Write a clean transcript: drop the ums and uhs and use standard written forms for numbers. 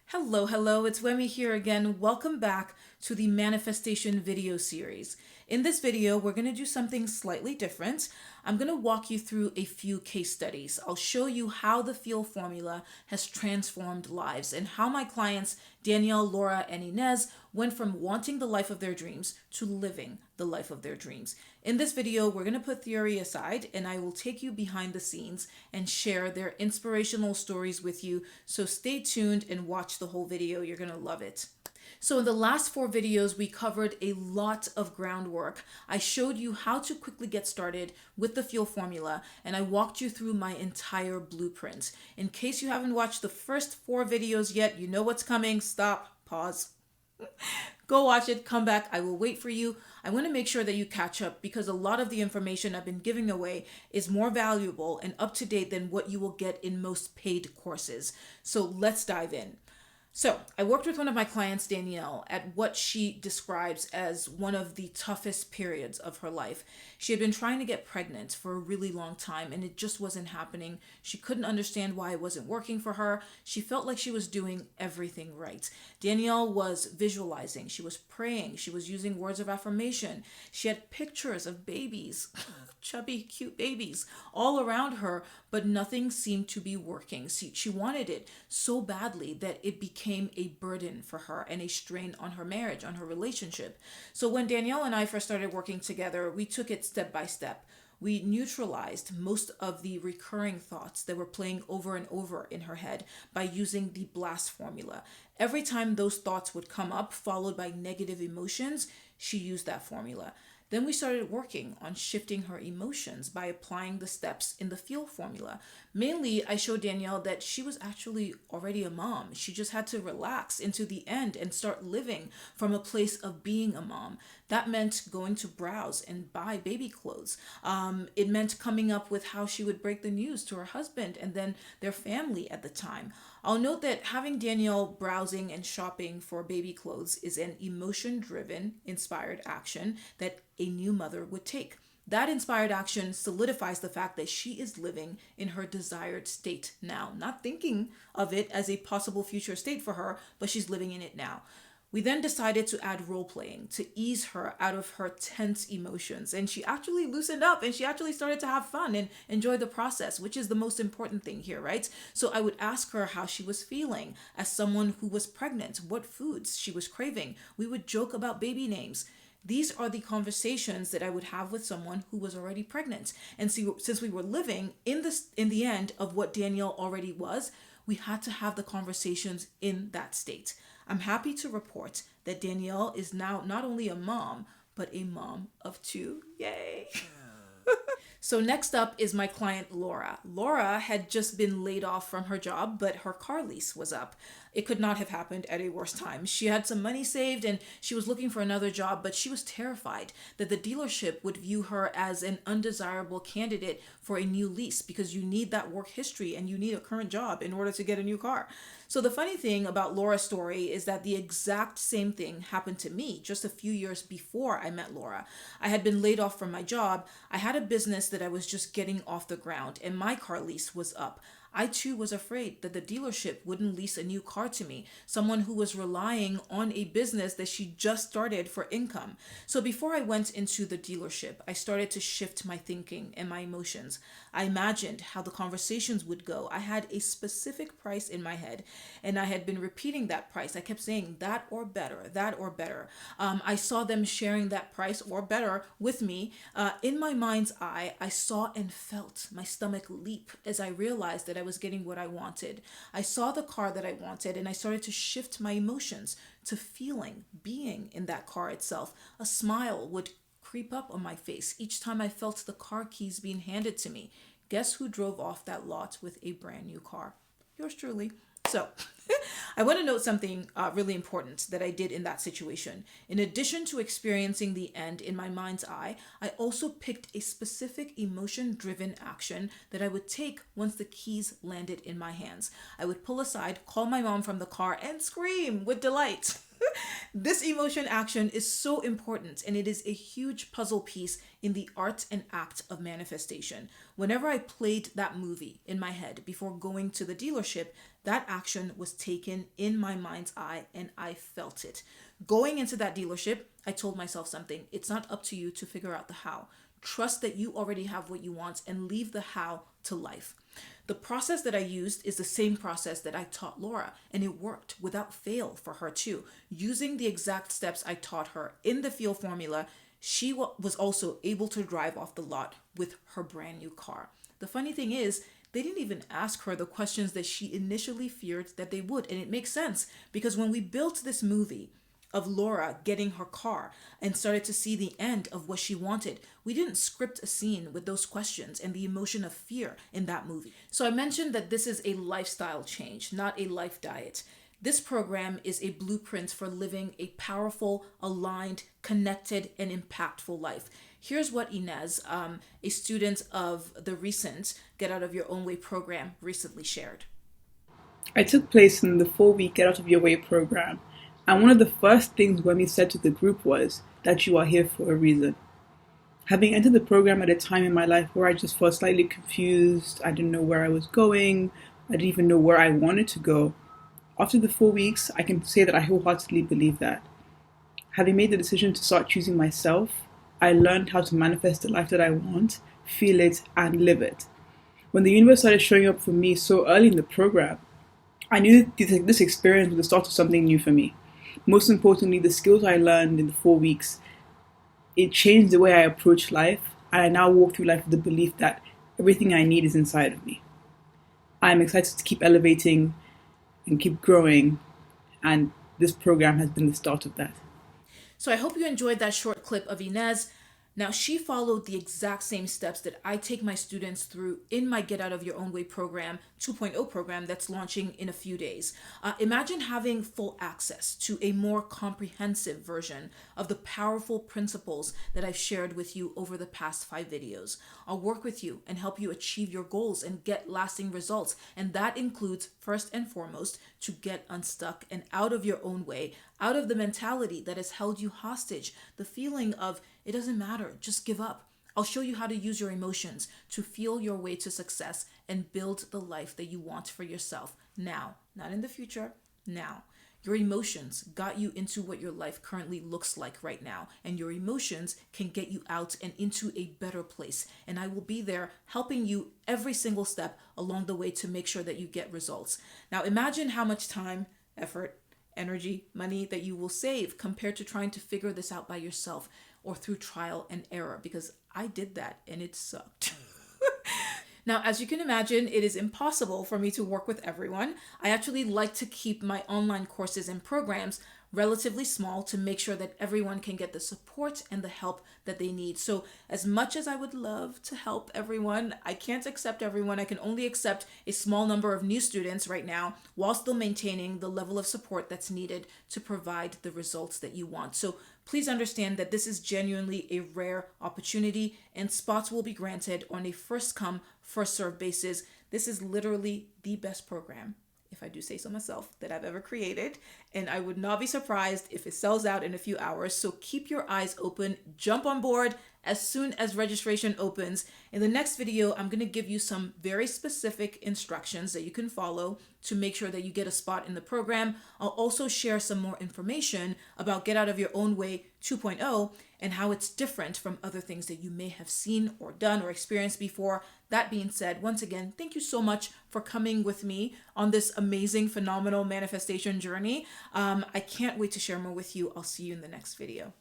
Hello, it's Wemi here again. Welcome back to the manifestation video series. In this video, we're going to do something slightly different. I'm going to walk you through a few case studies. I'll show you how the F.E.E.L formula has transformed lives and how my clients, Danielle, Laura, and Inez, went from wanting the life of their dreams to living the life of their dreams. In this video, we're going to put theory aside and I will take you behind the scenes and share their inspirational stories with you. So stay tuned and watch the whole video. You're going to love it. So in the last 4 videos, we covered a lot of groundwork. I showed you how to quickly get started with the F.E.E.L formula, and I walked you through my entire blueprint. In case you haven't watched the first 4 videos yet, you know what's coming. Stop, pause. Go watch it, come back. I will wait for you. I want to make sure that you catch up because a lot of the information I've been giving away is more valuable and up to date than what you will get in most paid courses. So let's dive in. So I worked with one of my clients, Danielle, at what she describes as one of the toughest periods of her life. She had been trying to get pregnant for a really long time and it just wasn't happening. She couldn't understand why it wasn't working for her. She felt like she was doing everything right. Danielle was visualizing, she was praying, she was using words of affirmation. She had pictures of babies, chubby, cute babies all around her, but nothing seemed to be working. See, she wanted it so badly that it became a burden for her and a strain on her marriage, on her relationship. So when Danielle and I first started working together, we took it step by step. We neutralized most of the recurring thoughts that were playing over and over in her head by using the BLAST formula. Every time those thoughts would come up, followed by negative emotions, she used that formula. Then we started working on shifting her emotions by applying the steps in the F.E.E.L formula. Mainly, I showed Danielle that she was actually already a mom. She just had to relax into the end and start living from a place of being a mom. That meant going to browse and buy baby clothes. It meant coming up with how she would break the news to her husband and then their family at the time. I'll note that having Danielle browsing and shopping for baby clothes is an emotion-driven, inspired action that a new mother would take. That inspired action solidifies the fact that she is living in her desired state now, not thinking of it as a possible future state for her, but she's living in it now. We then decided to add role playing to ease her out of her tense emotions. And she actually loosened up and she actually started to have fun and enjoy the process, which is the most important thing here, right? So I would ask her how she was feeling as someone who was pregnant, what foods she was craving. We would joke about baby names. These are the conversations that I would have with someone who was already pregnant. And so, since we were living in the end of what Danielle already was, we had to have the conversations in that state. I'm happy to report that Danielle is now not only a mom, but a mom of 2. Yay! So next up is my client Laura. Laura had just been laid off from her job, but her car lease was up. It could not have happened at a worse time. She had some money saved and she was looking for another job, but she was terrified that the dealership would view her as an undesirable candidate for a new lease because you need that work history and you need a current job in order to get a new car. So the funny thing about Laura's story is that the exact same thing happened to me just a few years before I met Laura. I had been laid off from my job. I had a business that I was just getting off the ground and my car lease was up. I too was afraid that the dealership wouldn't lease a new car to me, someone who was relying on a business that she just started for income. So before I went into the dealership, I started to shift my thinking and my emotions. I imagined how the conversations would go. I had a specific price in my head and I had been repeating that price. I kept saying that or better, that or better. I saw them sharing that price or better with me. In my mind's eye, I saw and felt my stomach leap as I realized that I was getting what I wanted. I saw the car that I wanted and I started to shift my emotions to feeling, being in that car itself. A smile would creep up on my face each time I felt the car keys being handed to me. Guess who drove off that lot with a brand new car? Yours truly. So, I want to note something really important that I did in that situation. In addition to experiencing the end in my mind's eye, I also picked a specific emotion-driven action that I would take once the keys landed in my hands. I would pull aside, call my mom from the car, and scream with delight. This emotion action is so important, and it is a huge puzzle piece in the art and act of manifestation. Whenever I played that movie in my head before going to the dealership, that action was taken in my mind's eye and I felt it. Going into that dealership, I told myself something. It's not up to you to figure out the how. Trust that you already have what you want and leave the how to life. The process that I used is the same process that I taught Laura, and it worked without fail for her too. Using the exact steps I taught her in the F.E.E.L formula, she was also able to drive off the lot with her brand new car. The funny thing is, they didn't even ask her the questions that she initially feared that they would. And it makes sense because when we built this movie of Laura getting her car and started to see the end of what she wanted, we didn't script a scene with those questions and the emotion of fear in that movie. So I mentioned that this is a lifestyle change, not a life diet. This program is a blueprint for living a powerful, aligned, connected, and impactful life. Here's what Inez, a student of the recent Get Out of Your Own Way program, recently shared. I took place in the 4 week Get Out of Your Way program, and one of the first things Wemi said to the group was that you are here for a reason. Having entered the program at a time in my life where I just felt slightly confused, I didn't know where I was going, I didn't even know where I wanted to go, after the 4 weeks, I can say that I wholeheartedly believe that. Having made the decision to start choosing myself, I learned how to manifest the life that I want, feel it, and live it. When the universe started showing up for me so early in the program, I knew this experience was the start of something new for me. Most importantly, the skills I learned in the 4 weeks, it changed the way I approach life, and I now walk through life with the belief that everything I need is inside of me. I'm excited to keep elevating and keep growing, and this program has been the start of that. So I hope you enjoyed that short clip of Inez. Now, she followed the exact same steps that I take my students through in my Get Out of Your Own Way program, 2.0 program that's launching in a few days. Imagine having full access to a more comprehensive version of the powerful principles that I've shared with you over the past 5 videos. I'll work with you and help you achieve your goals and get lasting results. And that includes, first and foremost, to get unstuck and out of your own way, out of the mentality that has held you hostage, the feeling of it doesn't matter, just give up. I'll show you how to use your emotions to feel your way to success and build the life that you want for yourself now, not in the future, now. Your emotions got you into what your life currently looks like right now, and your emotions can get you out and into a better place. And I will be there helping you every single step along the way to make sure that you get results. Now, imagine how much time, effort, energy, money that you will save compared to trying to figure this out by yourself or through trial and error, because I did that and it sucked. Now, as you can imagine, it is impossible for me to work with everyone. I actually like to keep my online courses and programs relatively small to make sure that everyone can get the support and the help that they need. So as much as I would love to help everyone, I can't accept everyone. I can only accept a small number of new students right now while still maintaining the level of support that's needed to provide the results that you want. So please understand that this is genuinely a rare opportunity and spots will be granted on a first come, first served basis. This is literally the best program, if I do say so myself, that I've ever created. And I would not be surprised if it sells out in a few hours. So keep your eyes open, jump on board as soon as registration opens. In the next video, I'm going to give you some very specific instructions that you can follow to make sure that you get a spot in the program. I'll also share some more information about Get Out of Your Own Way 2.0 and how it's different from other things that you may have seen or done or experienced before. That being said, once again, thank you so much for coming with me on this amazing, phenomenal manifestation journey. I can't wait to share more with you. I'll see you in the next video.